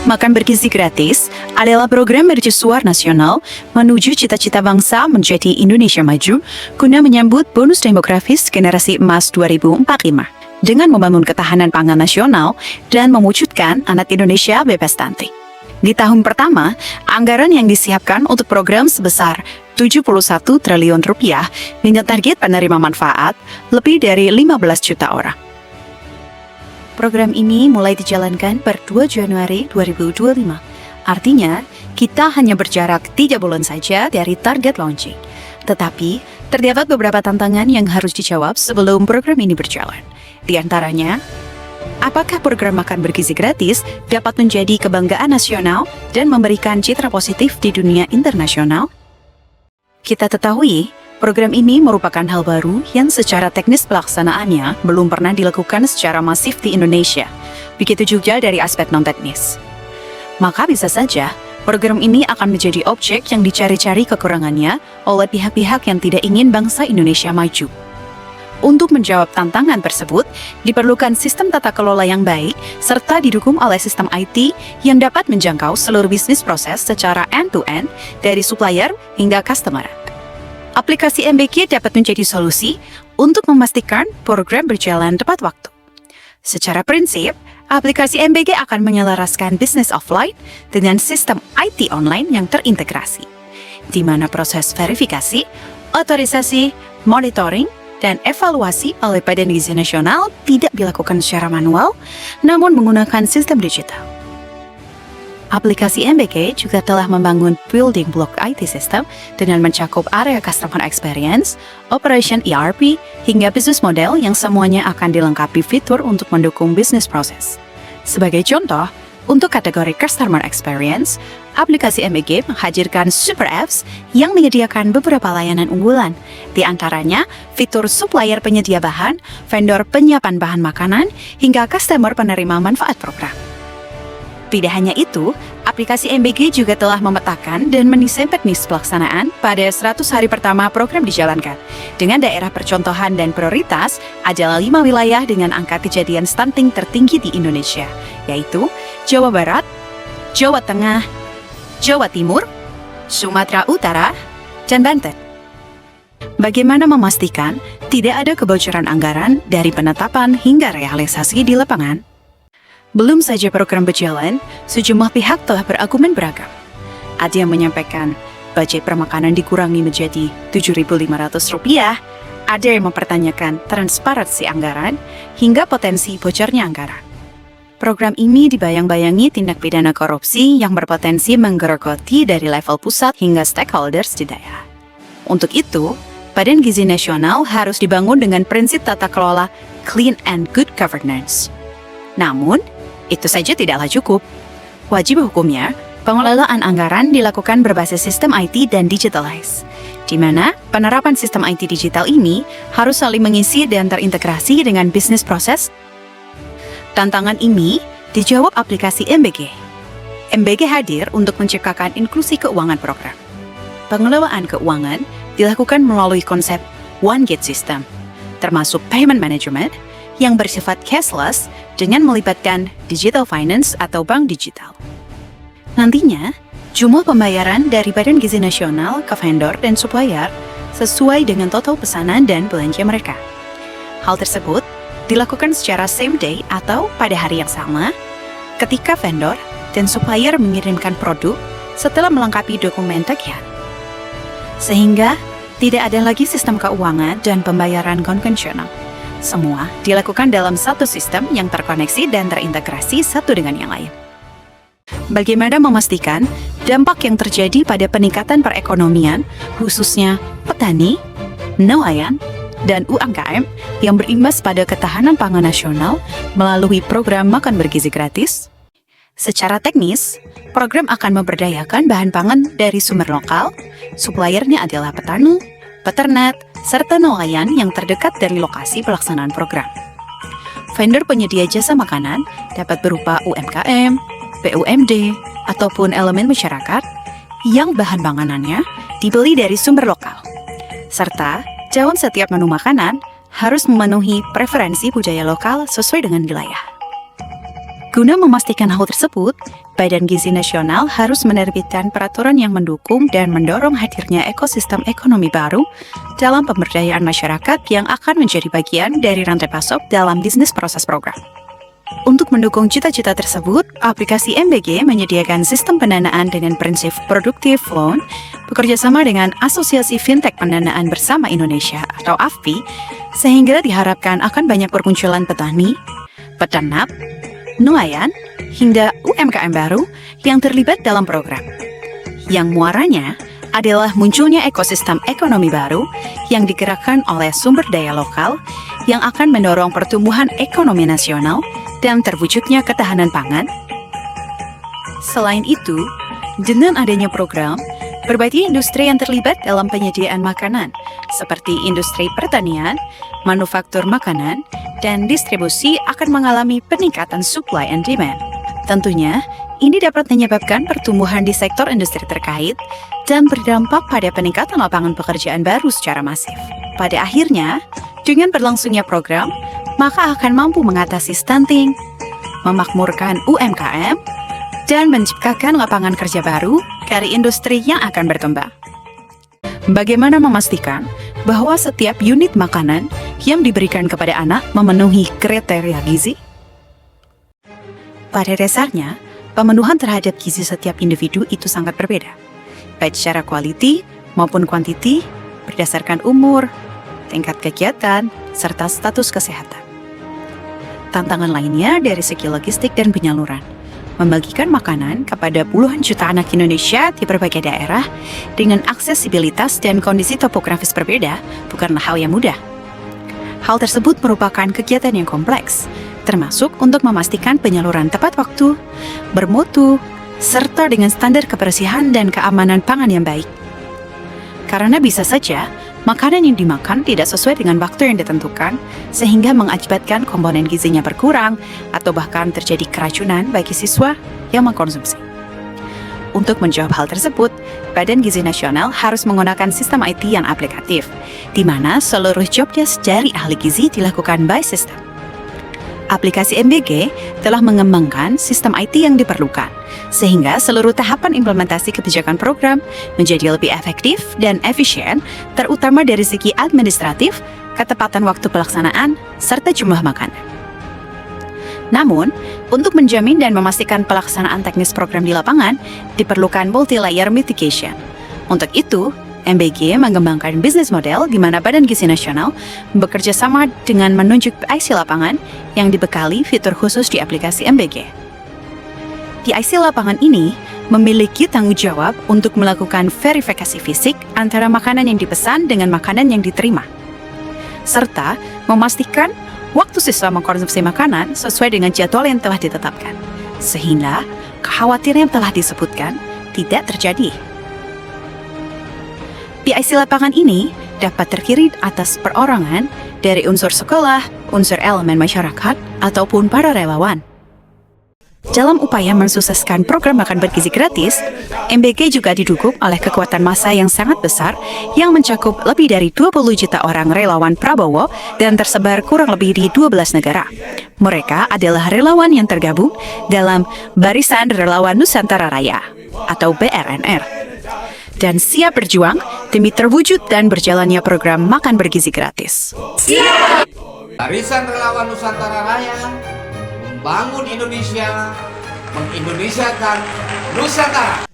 Makan Bergizi Gratis adalah program mercusuar nasional menuju cita-cita bangsa menjadi Indonesia maju guna menyambut bonus demografis generasi emas 2045 dengan membangun ketahanan pangan nasional dan mewujudkan anak Indonesia bebas stunting. Di tahun pertama, anggaran yang disiapkan untuk program sebesar 71 triliun rupiah dengan target penerima manfaat lebih dari 15 juta orang. Program ini mulai dijalankan per 2 Januari 2025. Artinya, kita hanya berjarak 3 bulan saja dari target launching. Tetapi, terdapat beberapa tantangan yang harus dijawab sebelum program ini berjalan. Di antaranya, apakah program Makan Bergizi Gratis dapat menjadi kebanggaan nasional dan memberikan citra positif di dunia internasional? Kita ketahui, program ini merupakan hal baru yang secara teknis pelaksanaannya belum pernah dilakukan secara masif di Indonesia. Begitu juga dari aspek non-teknis. Maka bisa saja, program ini akan menjadi objek yang dicari-cari kekurangannya oleh pihak-pihak yang tidak ingin bangsa Indonesia maju. Untuk menjawab tantangan tersebut, diperlukan sistem tata kelola yang baik, serta didukung oleh sistem IT yang dapat menjangkau seluruh bisnis proses secara end-to-end, dari supplier hingga customer. Aplikasi MBG dapat menjadi solusi untuk memastikan program berjalan tepat waktu. Secara prinsip, aplikasi MBG akan menyelaraskan bisnis offline dengan sistem IT online yang terintegrasi, di mana proses verifikasi, otorisasi, monitoring, dan evaluasi oleh Badan Gizi Nasional tidak dilakukan secara manual, namun menggunakan sistem digital. Aplikasi MBG juga telah membangun building block IT system dengan mencakup area customer experience, operation ERP, hingga business model yang semuanya akan dilengkapi fitur untuk mendukung business process. Sebagai contoh, untuk kategori customer experience, aplikasi MBG menghadirkan super apps yang menyediakan beberapa layanan unggulan, di antaranya fitur supplier penyedia bahan, vendor penyiapan bahan makanan, hingga customer penerima manfaat program. Tidak hanya itu, aplikasi MBG juga telah memetakan dan mendesain teknis pelaksanaan pada 100 hari pertama program dijalankan. Dengan daerah percontohan dan prioritas adalah 5 wilayah dengan angka kejadian stunting tertinggi di Indonesia, yaitu Jawa Barat, Jawa Tengah, Jawa Timur, Sumatera Utara, dan Banten. Bagaimana memastikan tidak ada kebocoran anggaran dari penetapan hingga realisasi di lapangan? Belum saja program berjalan, sejumlah pihak telah berargumen beragam. Ada yang menyampaikan budget permakanan dikurangi menjadi Rp7.500, ada yang mempertanyakan transparansi anggaran, hingga potensi bocornya anggaran. Program ini dibayang-bayangi tindak pidana korupsi yang berpotensi menggerogoti dari level pusat hingga stakeholders di daerah. Untuk itu, Badan Gizi Nasional harus dibangun dengan prinsip tata kelola clean and good governance. Namun, itu saja tidaklah cukup. Wajib hukumnya, pengelolaan anggaran dilakukan berbasis sistem IT dan digitalize, di mana penerapan sistem IT digital ini harus saling mengisi dan terintegrasi dengan bisnis proses. Tantangan ini dijawab aplikasi MBG. MBG hadir untuk menciptakan inklusi keuangan program. Pengelolaan keuangan dilakukan melalui konsep One Gate System, termasuk payment management yang bersifat cashless dengan melibatkan digital finance atau bank digital. Nantinya, jumlah pembayaran dari Badan Gizi Nasional ke vendor dan supplier sesuai dengan total pesanan dan belanja mereka. Hal tersebut dilakukan secara same day atau pada hari yang sama ketika vendor dan supplier mengirimkan produk setelah melengkapi dokumen tagihan. Sehingga tidak ada lagi sistem keuangan dan pembayaran konvensional. Semua dilakukan dalam satu sistem yang terkoneksi dan terintegrasi satu dengan yang lain. Bagaimana memastikan dampak yang terjadi pada peningkatan perekonomian, khususnya petani, nelayan, dan UMKM yang berimbas pada ketahanan pangan nasional melalui program Makan Bergizi Gratis? Secara teknis, program akan memberdayakan bahan pangan dari sumber lokal, suppliernya adalah petani, peternak, serta nelayan yang terdekat dari lokasi pelaksanaan program. Vendor penyedia jasa makanan dapat berupa UMKM, BUMD, ataupun elemen masyarakat yang bahan panganannya dibeli dari sumber lokal. Serta, dalam setiap menu makanan harus memenuhi preferensi budaya lokal sesuai dengan wilayah. Guna memastikan hal tersebut, Badan Gizi Nasional harus menerbitkan peraturan yang mendukung dan mendorong hadirnya ekosistem ekonomi baru dalam pemberdayaan masyarakat yang akan menjadi bagian dari rantai pasok dalam bisnis proses program. Untuk mendukung cita-cita tersebut, aplikasi MBG menyediakan sistem pendanaan dengan prinsip Productive Loan bekerjasama dengan Asosiasi Fintech Pendanaan Bersama Indonesia atau AFPI, sehingga diharapkan akan banyak bermunculan petani, peternak, nelayan, hingga UMKM baru yang terlibat dalam program. Yang muaranya adalah munculnya ekosistem ekonomi baru yang digerakkan oleh sumber daya lokal yang akan mendorong pertumbuhan ekonomi nasional dan terwujudnya ketahanan pangan. Selain itu, dengan adanya program, berbagai industri yang terlibat dalam penyediaan makanan, seperti industri pertanian, manufaktur makanan, dan distribusi akan mengalami peningkatan supply and demand. Tentunya, ini dapat menyebabkan pertumbuhan di sektor industri terkait dan berdampak pada peningkatan lapangan pekerjaan baru secara masif. Pada akhirnya, dengan berlangsungnya program, maka akan mampu mengatasi stunting, memakmurkan UMKM, dan menciptakan lapangan kerja baru dari industri yang akan berkembang. Bagaimana memastikan bahwa setiap unit makanan yang diberikan kepada anak memenuhi kriteria gizi? Pada dasarnya, pemenuhan terhadap gizi setiap individu itu sangat berbeda, baik secara quality maupun quantity, berdasarkan umur, tingkat kegiatan, serta status kesehatan. Tantangan lainnya dari segi logistik dan penyaluran, membagikan makanan kepada puluhan juta anak Indonesia di berbagai daerah dengan aksesibilitas dan kondisi topografis berbeda bukanlah hal yang mudah. Hal tersebut merupakan kegiatan yang kompleks, termasuk untuk memastikan penyaluran tepat waktu, bermutu, serta dengan standar kebersihan dan keamanan pangan yang baik. Karena bisa saja, makanan yang dimakan tidak sesuai dengan waktu yang ditentukan, sehingga mengakibatkan komponen gizinya berkurang atau bahkan terjadi keracunan bagi siswa yang mengkonsumsi. Untuk menjawab hal tersebut, Badan Gizi Nasional harus menggunakan sistem IT yang aplikatif, di mana seluruh jobdesk dari ahli gizi dilakukan by system. Aplikasi MBG telah mengembangkan sistem IT yang diperlukan, sehingga seluruh tahapan implementasi kebijakan program menjadi lebih efektif dan efisien, terutama dari segi administratif, ketepatan waktu pelaksanaan, serta jumlah makanan. Namun, untuk menjamin dan memastikan pelaksanaan teknis program di lapangan, diperlukan multi-layer mitigation. Untuk itu, MBG mengembangkan bisnis model di mana Badan Gizi Nasional bekerja sama dengan menunjuk IC lapangan yang dibekali fitur khusus di aplikasi MBG. Di IC lapangan ini memiliki tanggung jawab untuk melakukan verifikasi fisik antara makanan yang dipesan dengan makanan yang diterima, serta memastikan waktu siswa mengkonsumsi makanan sesuai dengan jadwal yang telah ditetapkan, sehingga kekhawatiran yang telah disebutkan tidak terjadi. PIC lapangan ini dapat terdiri atas perorangan dari unsur sekolah, unsur elemen masyarakat, ataupun para relawan. Dalam upaya mensukseskan program makan bergizi gratis, MBG juga didukung oleh kekuatan massa yang sangat besar yang mencakup lebih dari 20 juta orang relawan Prabowo dan tersebar kurang lebih di 12 negara. Mereka adalah relawan yang tergabung dalam Barisan Relawan Nusantara Raya atau BRNR dan siap berjuang demi terwujud dan berjalannya program makan bergizi gratis. Siap! Barisan Relawan Nusantara Raya membangun Indonesia, mengindonesiakan Nusantara.